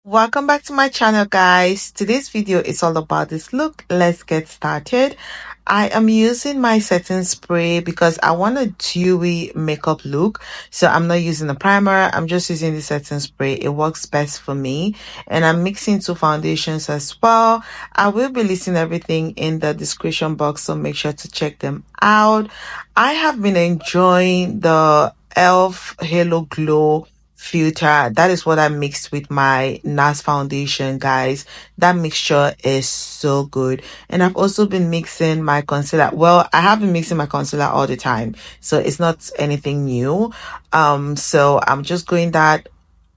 Welcome back to my channel, guys. Today's video is all about this look. Let's get started. I am using my setting spray because I want a dewy makeup look, so I'm not using a primer. I'm just using the setting spray. It works best for me, and I'm mixing two foundations as well. I will be listing everything in the description box, so make sure to check them out. I have been enjoying the elf halo glow filter. That is what I mixed with my NARS foundation, guys. That mixture is so good. And I've also been mixing my concealer. Well, I have been mixing my concealer all the time, so it's not anything new. So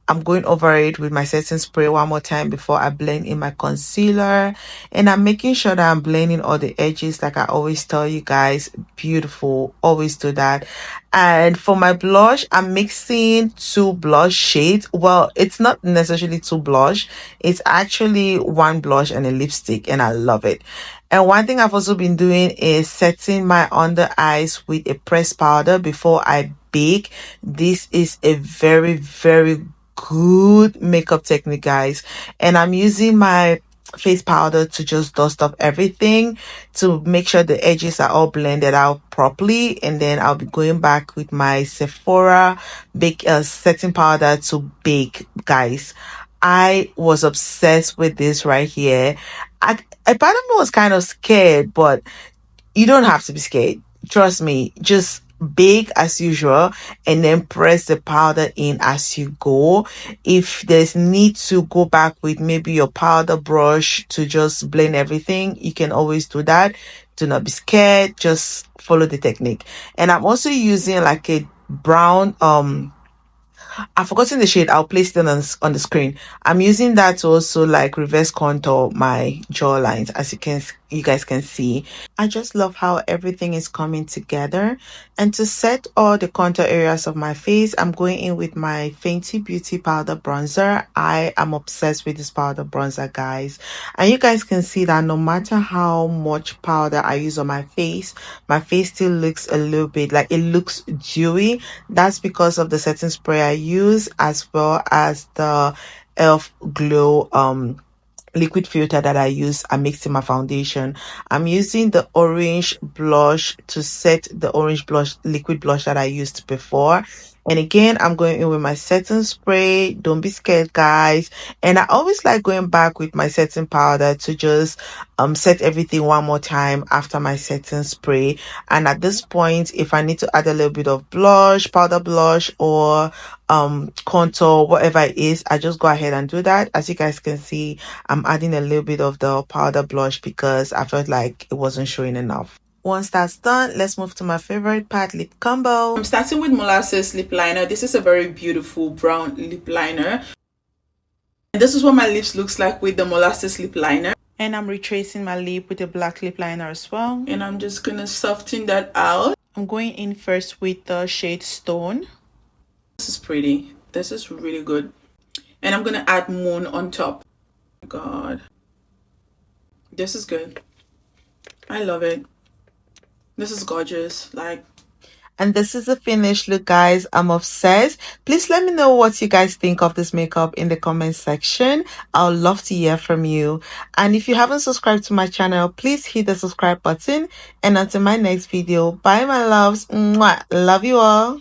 I'm going over it with my setting spray one more time before I blend in my concealer, and I'm making sure that I'm blending all the edges like I always tell you guys. Beautiful, always do that. And for my blush, I'm mixing two blush shades. Well, it's not necessarily two blush, it's actually one blush and a lipstick, and I love it. And one thing I've also been doing is setting my under eyes with a pressed powder before I bake. This is a very good makeup technique, guys, and I'm using my face powder to just dust off everything to make sure the edges are all blended out properly, and then I'll be going back with my Sephora bake setting powder to bake, guys. I was obsessed with this right here. A part of me was kind of scared, but you don't have to be scared. Trust me, just bake as usual and then press the powder in as you go. If there's need to go back with maybe your powder brush to just blend everything, you can always do that. Do not be scared, just follow the technique. And I'm also using like a brown I've forgotten the shade. I'll place it on the screen. I'm using that to also like reverse contour my jawlines, as you guys can see. I just love how everything is coming together. And to set all the contour areas of my face, I'm going in with my Fenty Beauty powder bronzer. I am obsessed with this powder bronzer, guys. And you guys can see that no matter how much powder I use on my face still looks a little bit like it looks dewy. That's because of the setting spray I use, as well as the elf glow liquid filter that I use. I mixed in my foundation. I'm using the orange blush to set the orange blush, liquid blush that I used before. And again, I'm going in with my setting spray. Don't be scared, guys. And I always like going back with my setting powder to just set everything one more time after my setting spray. And at this point, if I need to add a little bit of blush, powder blush, or contour, whatever it is, I just go ahead and do that. As you guys can see, I'm adding a little bit of the powder blush because I felt like it wasn't showing enough. Once that's done, let's move to my favorite part, lip combo. I'm starting with Molasses lip liner. This is a very beautiful brown lip liner. And this is what my lips looks like with the Molasses lip liner. And I'm retracing my lip with a black lip liner as well. And I'm just gonna soften that out. I'm going in first with the shade Stone. This is pretty. This is really good. And I'm gonna add Moon on top. Oh God, this is good. I love it. This is gorgeous. And this is the finished look, guys. I'm obsessed. Please let me know what you guys think of this makeup in the comment section. I would love to hear from you. And if you haven't subscribed to my channel, please hit the subscribe button. And until my next video, bye my loves. Mwah. Love you all.